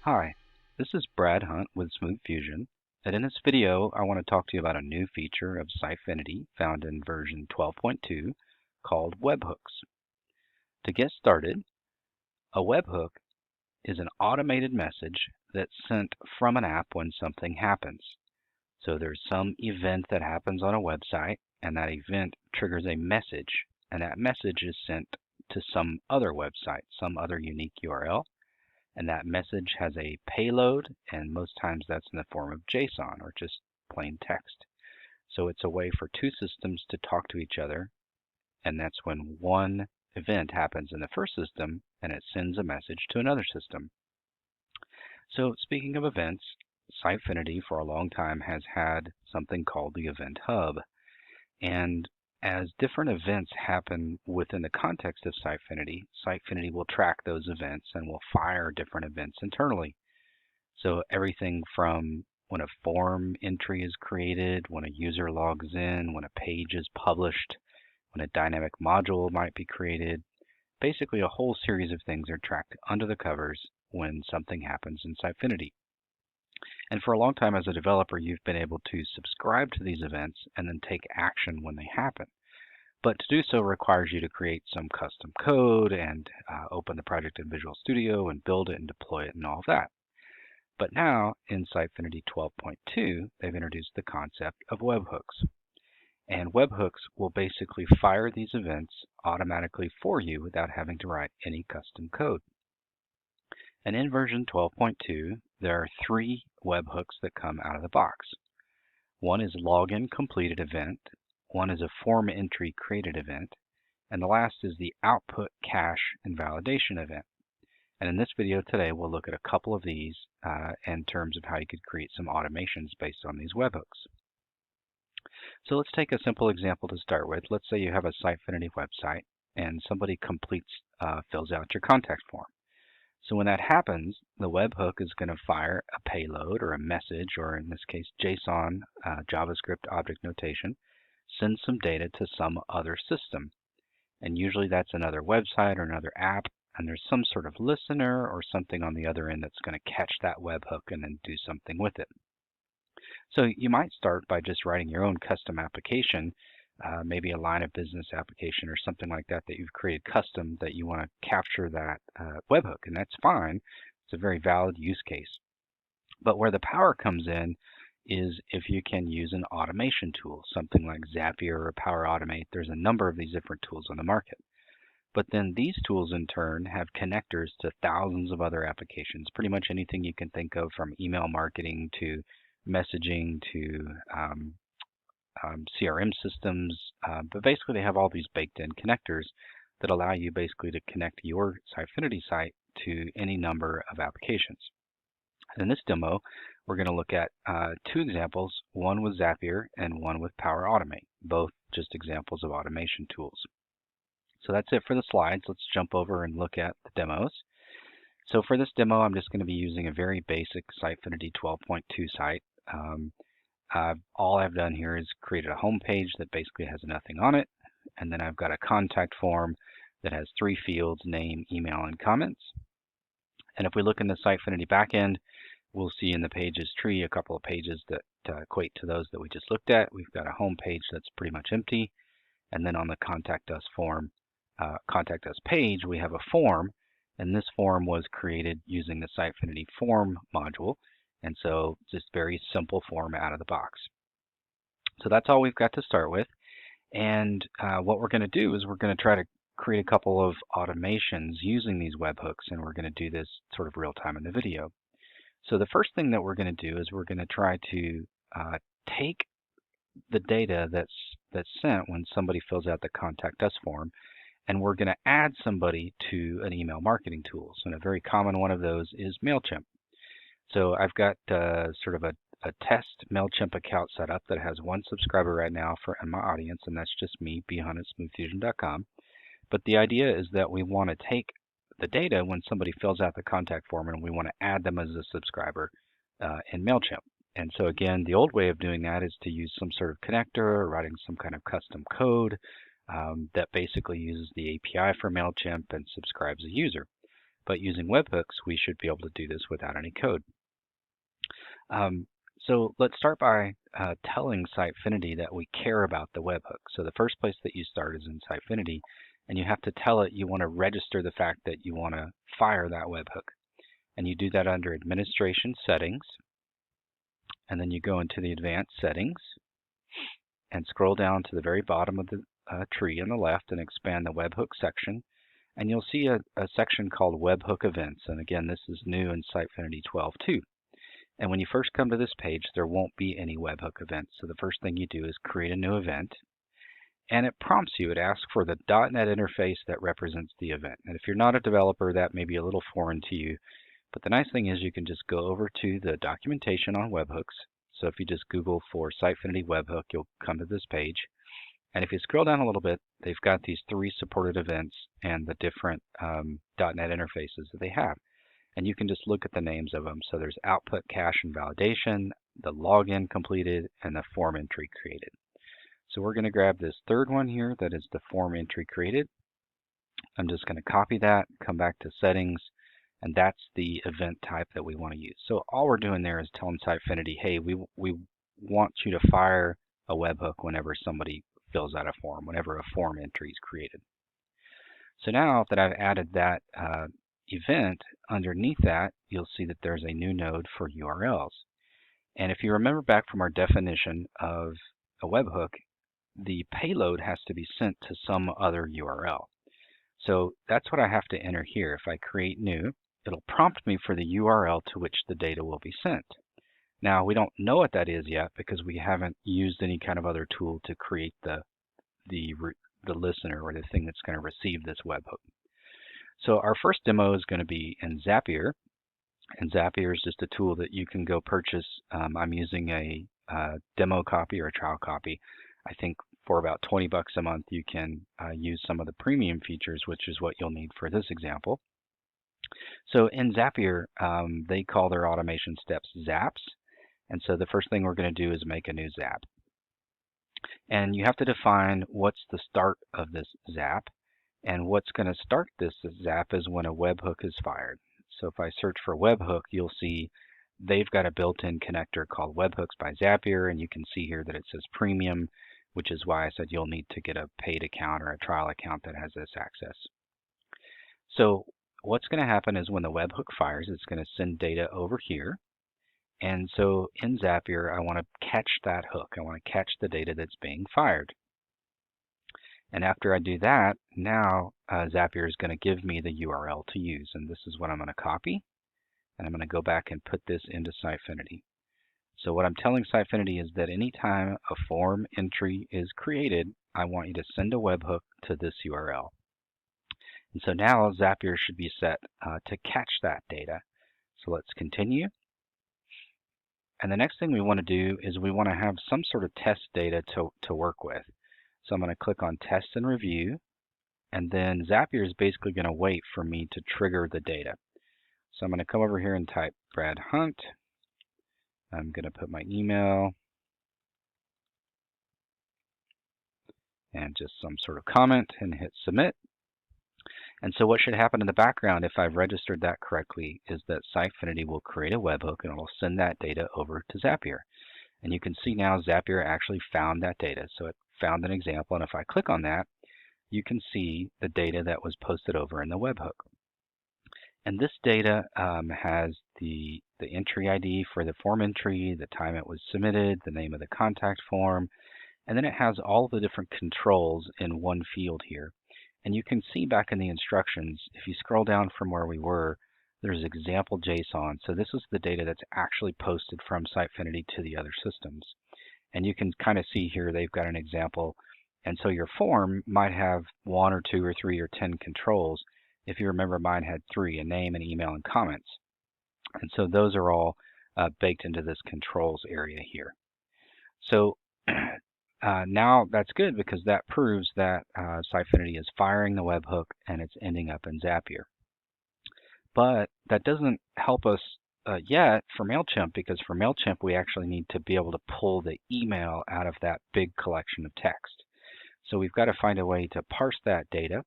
Hi, this is Brad Hunt with Smooth Fusion, and in this video I want to talk to you about a new feature of Sitefinity found in version 12.2 called Webhooks. To get started, a webhook is an automated message that's sent from an app when something happens. So there's some event that happens on a website, and that event triggers a message, and that message is sent to some other website, some other unique URL. And that message has a payload, and most times that's in the form of JSON or just plain text. So it's a way for two systems to talk to each other, and that's when one event happens in the first system and it sends a message to another system. So speaking of events, Sitefinity for a long time has had something called the Event Hub. And as different events happen within the context of Sitefinity, Sitefinity will track those events and will fire different events internally. So everything from when a form entry is created, when a user logs in, when a page is published, when a dynamic module might be created, basically a whole series of things are tracked under the covers when something happens in Sitefinity. And for a long time as a developer, you've been able to subscribe to these events and then take action when they happen. But to do so requires you to create some custom code and open the project in Visual Studio and build it and deploy it and all of that. But now in Sitefinity 12.2, they've introduced the concept of webhooks. And webhooks will basically fire these events automatically for you without having to write any custom code. And in version 12.2, there are three webhooks that come out of the box. One is login completed event, one is a form entry created event, and the last is the output cache and validation event. And in this video today, we'll look at a couple of these in terms of how you could create some automations based on these webhooks. So let's take a simple example to start with. Let's say you have a Sitefinity website and somebody fills out your contact form. So when that happens, the webhook is going to fire a payload or a message, or in this case JSON, JavaScript object notation, send some data to some other system. And usually that's another website or another app, and there's some sort of listener or something on the other end that's going to catch that webhook and then do something with it. So you might start by just writing your own custom application, maybe a line of business application or something like that that you've created custom that you want to capture that webhook, and that's fine. It's a very valid use case. But where the power comes in is if you can use an automation tool, something like Zapier or Power Automate. There's a number of these different tools on the market. But then these tools in turn have connectors to thousands of other applications, pretty much anything you can think of, from email marketing to messaging to CRM systems, but basically they have all these baked-in connectors that allow you basically to connect your Sitefinity site to any number of applications. In this demo, we're going to look at two examples, one with Zapier and one with Power Automate, both just examples of automation tools. So that's it for the slides. Let's jump over and look at the demos. So for this demo, I'm just going to be using a very basic Sitefinity 12.2 site. All I've done here is created a home page that basically has nothing on it, and then I've got a contact form that has three fields: name, email, and comments. And if we look in the Sitefinity backend, we'll see in the pages tree a couple of pages that equate to those that we just looked at. We've got a home page that's pretty much empty, and then on the contact us page, we have a form, and this form was created using the Sitefinity form module. And so just very simple form out of the box. So that's all we've got to start with. And what we're going to do is we're going to try to create a couple of automations using these webhooks, and we're going to do this sort of real time in the video. So the first thing that we're going to do is we're going to try to take the data that's sent when somebody fills out the Contact Us form, and we're going to add somebody to an email marketing tool. So a very common one of those is MailChimp. So I've got sort of a test MailChimp account set up that has one subscriber right now in my audience, and that's just me, bhunt at smoothfusion.com. But the idea is that we want to take the data when somebody fills out the contact form, and we want to add them as a subscriber in MailChimp. And so again, the old way of doing that is to use some sort of connector or writing some kind of custom code that basically uses the API for MailChimp and subscribes a user. But using webhooks, we should be able to do this without any code. So let's start by telling Sitefinity that we care about the webhook. So the first place that you start is in Sitefinity, and you have to tell it you want to register the fact that you want to fire that webhook. And you do that under Administration Settings, and then you go into the Advanced Settings and scroll down to the very bottom of the tree on the left and expand the webhook section. And you'll see a section called Webhook Events. And again, this is new in Sitefinity 12.2. And when you first come to this page, there won't be any webhook events. So the first thing you do is create a new event. And it prompts you, it asks for the .NET interface that represents the event. And if you're not a developer, that may be a little foreign to you. But the nice thing is you can just go over to the documentation on webhooks. So if you just Google for Sitefinity webhook, you'll come to this page. And if you scroll down a little bit, they've got these 3 supported events and the different .NET interfaces that they have. And you can just look at the names of them. So there's output, cache, and validation, the login completed, and the form entry created. So we're going to grab this third one here that is the form entry created. I'm just going to copy that, come back to settings, and that's the event type that we want to use. So all we're doing there is telling Sitefinity, hey, we want you to fire a webhook whenever somebody fills out a form, whenever a form entry is created. So now that I've added that event, underneath that, you'll see that there's a new node for URLs. And if you remember back from our definition of a webhook, the payload has to be sent to some other URL. So that's what I have to enter here. If I create new, it'll prompt me for the URL to which the data will be sent. Now, we don't know what that is yet because we haven't used any kind of other tool to create the listener or the thing that's going to receive this webhook. So our first demo is going to be in Zapier. And Zapier is just a tool that you can go purchase. I'm using a demo copy or a trial copy. I think for about 20 bucks a month, you can use some of the premium features, which is what you'll need for this example. So in Zapier, they call their automation steps zaps. And so the first thing we're going to do is make a new zap. And you have to define what's the start of this zap. And what's going to start this zap is when a webhook is fired. So if I search for webhook, you'll see they've got a built-in connector called Webhooks by Zapier. And you can see here that it says premium, which is why I said you'll need to get a paid account or a trial account that has this access. So what's going to happen is when the webhook fires, it's going to send data over here. And so in Zapier, I want to catch that hook. I want to catch the data that's being fired. And after I do that, now Zapier is going to give me the URL to use. And this is what I'm going to copy. And I'm going to go back and put this into Sitefinity. So what I'm telling Sitefinity is that anytime a form entry is created, I want you to send a webhook to this URL. And so now Zapier should be set to catch that data. So let's continue. And the next thing we want to do is we want to have some sort of test data to work with. So I'm going to click on Test and Review, and then Zapier is basically going to wait for me to trigger the data. So I'm going to come over here and type Brad Hunt. I'm going to put my email and just some sort of comment and hit Submit. And so what should happen in the background, if I've registered that correctly, is that Sitefinity will create a webhook and it will send that data over to Zapier. And you can see now Zapier actually found that data. So it found an example, and if I click on that, you can see the data that was posted over in the webhook. And this data has the entry ID for the form entry, the time it was submitted, the name of the contact form, and then it has all the different controls in one field here. And you can see back in the instructions, if you scroll down from where we were, there's example JSON. So this is the data that's actually posted from Sitefinity to the other systems. And you can kind of see here they've got an example. And so your form might have 1 or 2 or 3 or 10 controls. If you remember, mine had 3, a name, an email, and comments. And so those are all baked into this controls area here. So now that's good because that proves that Sitefinity is firing the webhook and it's ending up in Zapier. But that doesn't help us yet for MailChimp, because for MailChimp we actually need to be able to pull the email out of that big collection of text. So we've got to find a way to parse that data.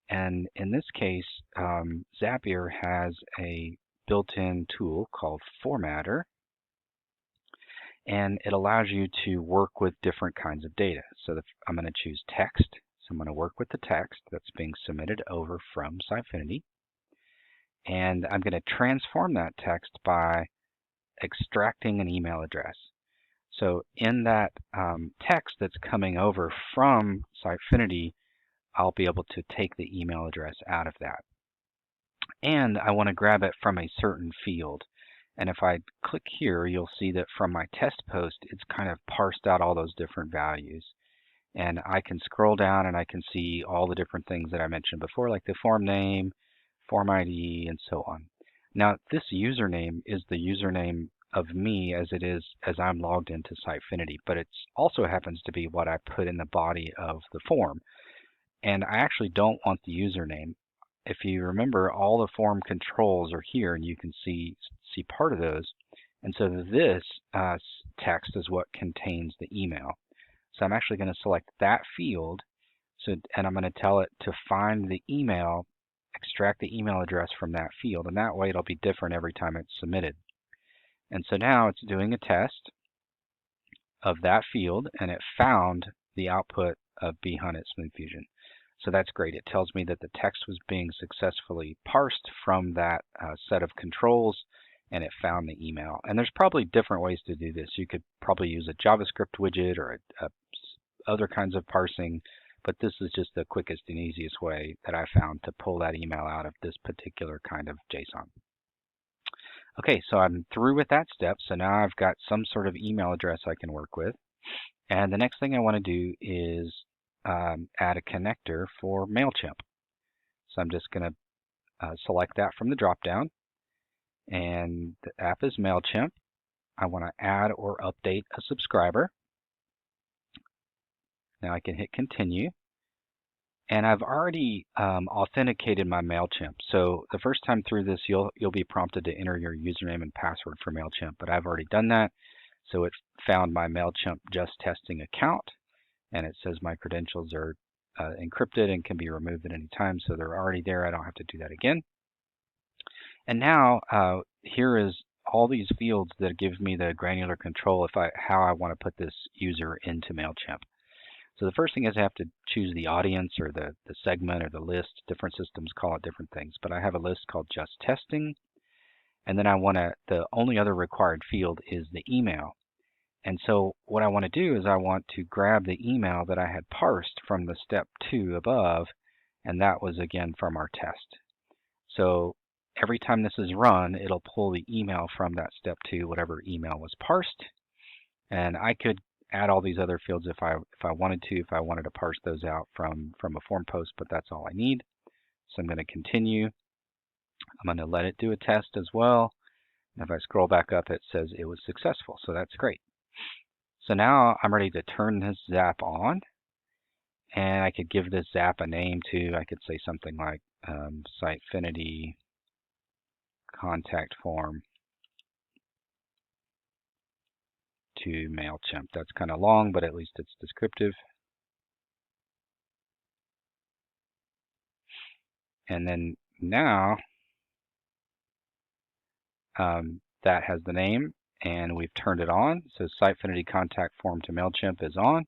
And in this case, Zapier has a built-in tool called Formatter, and it allows you to work with different kinds of data. So I'm going to choose text. So I'm going to work with the text that's being submitted over from Sitefinity. And I'm going to transform that text by extracting an email address. So in that text that's coming over from Sitefinity, I'll be able to take the email address out of that. And I want to grab it from a certain field. And if I click here, you'll see that from my test post, it's kind of parsed out all those different values. And I can scroll down and I can see all the different things that I mentioned before, like the form name, form ID, and so on. Now, this username is the username of me as it is as I'm logged into Sitefinity, but it also happens to be what I put in the body of the form. And I actually don't want the username. If you remember, all the form controls are here, and you can see part of those. And so this text is what contains the email. So I'm actually going to select that field, and I'm going to tell it to find the email, extract the email address from that field, and that way it'll be different every time it's submitted. And so now it's doing a test of that field, and it found the output of bhunt at SmoothFusion. So that's great. It tells me that the text was being successfully parsed from that set of controls, and it found the email. And there's probably different ways to do this. You could probably use a JavaScript widget or other kinds of parsing, but this is just the quickest and easiest way that I found to pull that email out of this particular kind of JSON. Okay, so I'm through with that step. So now I've got some sort of email address I can work with. And the next thing I want to do is add a connector for MailChimp. So I'm just going to select that from the drop-down. And the app is MailChimp. I want to add or update a subscriber. Now I can hit continue. And I've already authenticated my MailChimp. So the first time through this, you'll be prompted to enter your username and password for MailChimp. But I've already done that. So it found my MailChimp Just Testing account. And it says my credentials are encrypted and can be removed at any time. So they're already there. I don't have to do that again. And now here is all these fields that give me the granular control how I want to put this user into MailChimp. So the first thing is I have to choose the audience or the segment or the list. Different systems call it different things. But I have a list called Just Testing. And then the only other required field is the email. And so what I want to do is I want to grab the email that I had parsed from the step 2 above, and that was again from our test. So every time this is run, it'll pull the email from that step 2, whatever email was parsed. And I could add all these other fields if I wanted to parse those out from a form post, but that's all I need. So I'm going to continue. I'm going to let it do a test as well. And if I scroll back up, it says it was successful, so that's great. So now I'm ready to turn this Zap on, and I could give this Zap a name too. I could say something like Sitefinity contact form to MailChimp. That's kind of long, but at least it's descriptive. And then now that has the name, and we've turned it on. So Sitefinity contact form to MailChimp is on.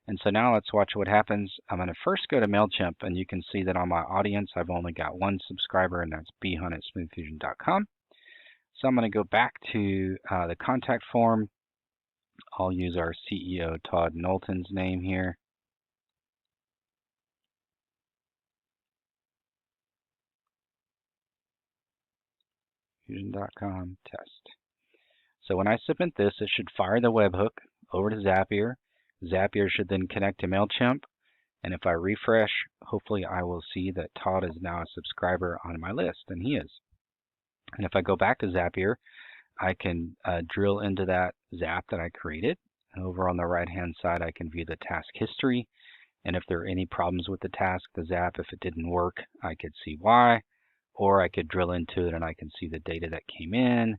And so now let's watch what happens. I'm going to first go to MailChimp, and you can see that on my audience, I've only got one subscriber, and that's bhunt at smoothfusion.com. So I'm going to go back to the contact form. I'll use our CEO, Todd Knowlton's name here. Fusion.com test. So when I submit this, it should fire the webhook over to Zapier. Zapier should then connect to MailChimp. And if I refresh, hopefully I will see that Todd is now a subscriber on my list, and he is. And if I go back to Zapier, I can drill into that Zap that I created. And over on the right-hand side, I can view the task history. And if there are any problems with the task, the Zap, if it didn't work, I could see why. Or I could drill into it and I can see the data that came in.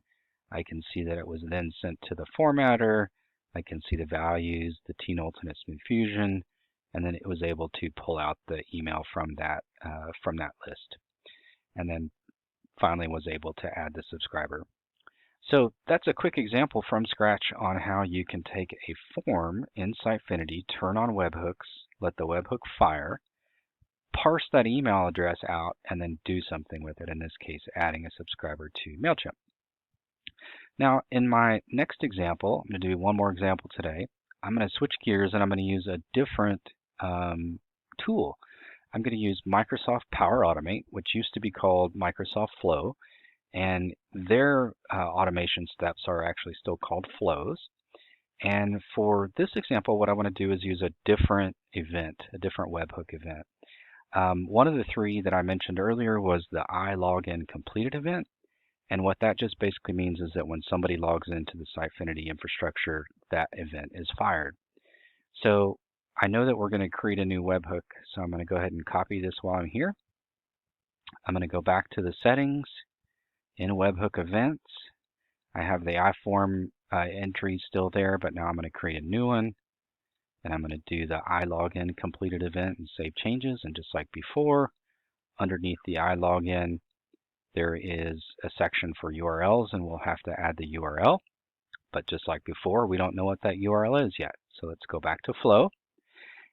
I can see that it was then sent to the formatter. I can see the values, the T Knowlton at SmoothFusion, and then it was able to pull out the email from that list, and then finally was able to add the subscriber. So that's a quick example from scratch on how you can take a form in Sitefinity, turn on webhooks, let the webhook fire, parse that email address out, and then do something with it, in this case adding a subscriber to MailChimp. Now in my next example, I'm going to do one more example today. I'm going to switch gears and I'm going to use a different tool. I'm going to use Microsoft Power Automate, which used to be called Microsoft Flow, and their automation steps are actually still called flows. And for this example, what I want to do is use a different event, a different webhook event. One of the three that I mentioned earlier was the iLogin completed event. And what that just basically means is that when somebody logs into the Sitefinity infrastructure, that event is fired. So I know that we're going to create a new webhook, so I'm going to go ahead and copy this while I'm here. I'm going to go back to the settings in webhook events. I have the iForm entry still there, but now I'm going to create a new one. And I'm going to do the iLogin completed event and save changes. And just like before, underneath the iLogin, there is a section for URLs, and we'll have to add the URL. But just like before, we don't know what that URL is yet. So let's go back to Flow.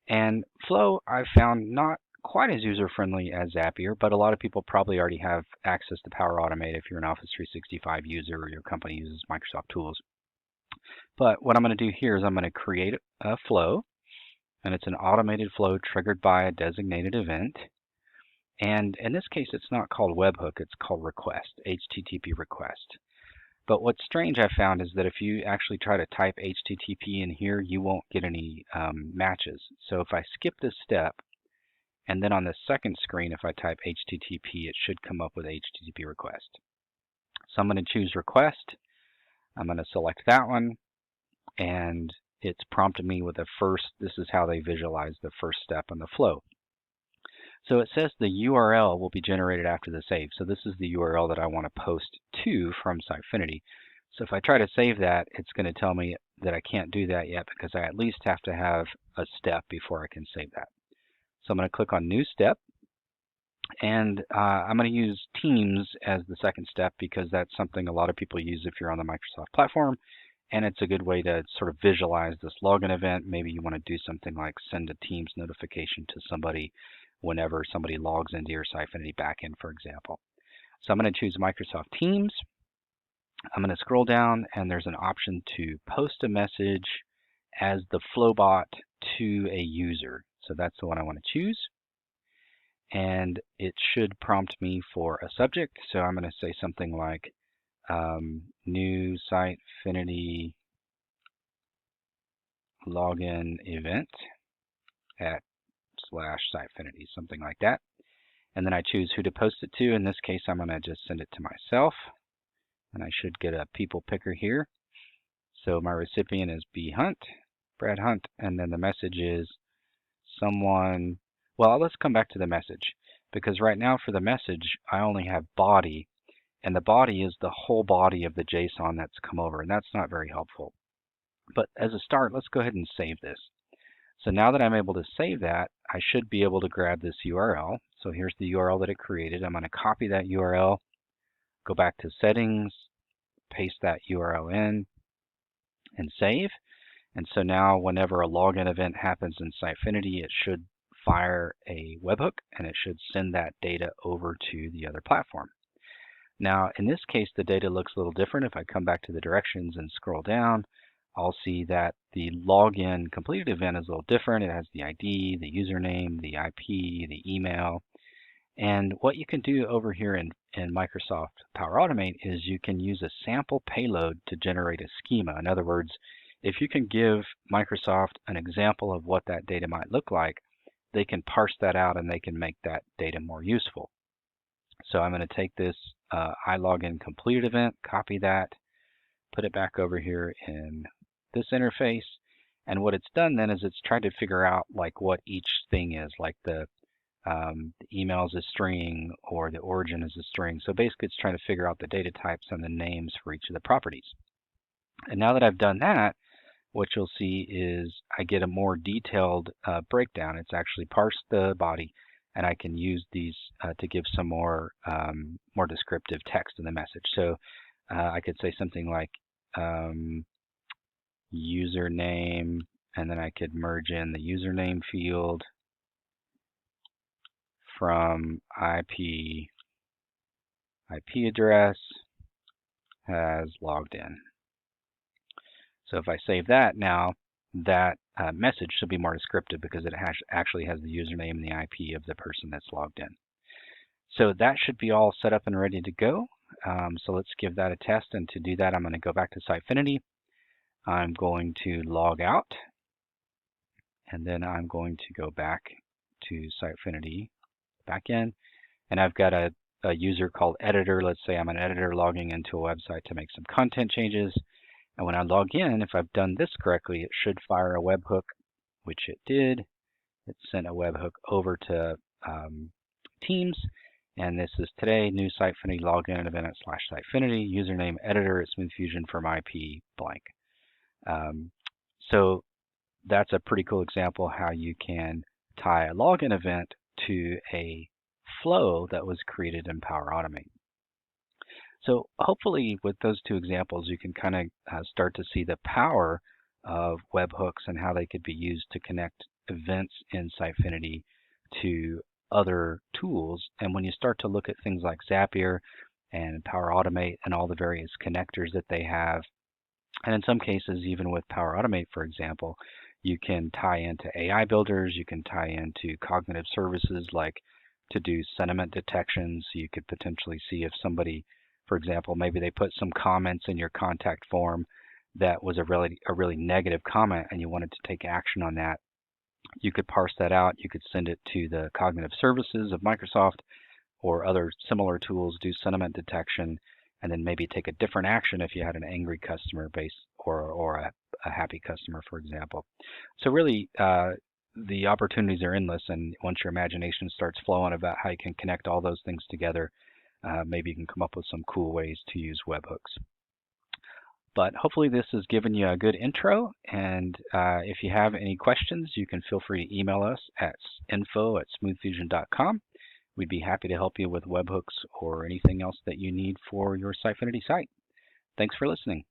And Flow I've found not quite as user-friendly as Zapier, but a lot of people probably already have access to Power Automate if you're an Office 365 user or your company uses Microsoft tools. But what I'm going to do here is I'm going to create a flow, and it's an automated flow triggered by a designated event. And in this case, it's not called webhook, it's called request, HTTP request. But what's strange I found is that if you actually try to type HTTP in here, you won't get any matches. So if I skip this step, and then on the second screen, if I type HTTP, it should come up with HTTP request. So I'm going to choose request. I'm going to select that one, and it's prompted me with the first, this is how they visualize the first step in the flow. So it says the URL will be generated after the save. So this is the URL that I want to post to from Sitefinity. So if I try to save that, it's going to tell me that I can't do that yet because I at least have to have a step before I can save that. So I'm going to click on New Step, and I'm going to use Teams as the second step because that's something a lot of people use if you're on the Microsoft platform, and it's a good way to sort of visualize this login event. Maybe you want to do something like send a Teams notification to somebody whenever somebody logs into your Sitefinity backend, for example. So I'm going to choose Microsoft Teams. I'm going to scroll down, and there's an option to post a message as the Flowbot to a user. So that's the one I want to choose. And it should prompt me for a subject. So I'm going to say something like new Sitefinity login event at /Sitefinity, something like that. And then I choose who to post it to. In this case, I'm going to just send it to myself. And I should get a people picker here. So my recipient is Brad Hunt, and then the message is someone, well, let's come back to the message, because right now for the message, I only have body, and the body is the whole body of the JSON that's come over, and that's not very helpful. But as a start, let's go ahead and save this. So now that I'm able to save that, I should be able to grab this URL. So here's the URL that it created. I'm going to copy that URL, go back to settings, paste that URL in, and save. And so now whenever a login event happens in Sitefinity, it should fire a webhook, and it should send that data over to the other platform. Now in this case, the data looks a little different. If I come back to the directions and scroll down, I'll see that the login completed event is a little different. It has the ID, the username, the IP, the email. And what you can do over here in Microsoft Power Automate is you can use a sample payload to generate a schema. In other words, if you can give Microsoft an example of what that data might look like, they can parse that out and they can make that data more useful. So I'm going to take this iLogin completed event, copy that, put it back over here in this interface. And what it's done then is it's tried to figure out like what each thing is, like the email is a string or the origin is a string. So basically it's trying to figure out the data types and the names for each of the properties. And now that I've done that, what you'll see is I get a more detailed breakdown. It's actually parse the body, and I can use these to give some more descriptive text in the message. So I could say something like username, and then I could merge in the username field from IP address has logged in. So if I save that now, that message should be more descriptive because it actually has the username and the IP of the person that's logged in. So that should be all set up and ready to go. So let's give that a test, and to do that I'm going to go back to Sitefinity. I'm going to log out, and then I'm going to go back to Sitefinity, back in, and I've got a user called editor. Let's say I'm an editor logging into a website to make some content changes. And when I log in, if I've done this correctly, it should fire a webhook, which it did. It sent a webhook over to Teams, and this is today, new Sitefinity login event at /Sitefinity, username editor at SmoothFusion from IP blank. So that's a pretty cool example how you can tie a login event to a flow that was created in Power Automate. So hopefully with those two examples, you can kind of start to see the power of webhooks and how they could be used to connect events in Sitefinity to other tools. And when you start to look at things like Zapier and Power Automate and all the various connectors that they have, and in some cases, even with Power Automate, for example, you can tie into AI builders, you can tie into cognitive services like to do sentiment detection. So you could potentially see if somebody, for example, maybe they put some comments in your contact form that was a really negative comment and you wanted to take action on that. You could parse that out. You could send it to the cognitive services of Microsoft or other similar tools, do sentiment detection, and then maybe take a different action if you had an angry customer base or a happy customer, for example. So really, the opportunities are endless, and once your imagination starts flowing about how you can connect all those things together, maybe you can come up with some cool ways to use webhooks. But hopefully this has given you a good intro, and if you have any questions, you can feel free to email us at info@smoothfusion.com. We'd be happy to help you with webhooks or anything else that you need for your Sitefinity site. Thanks for listening.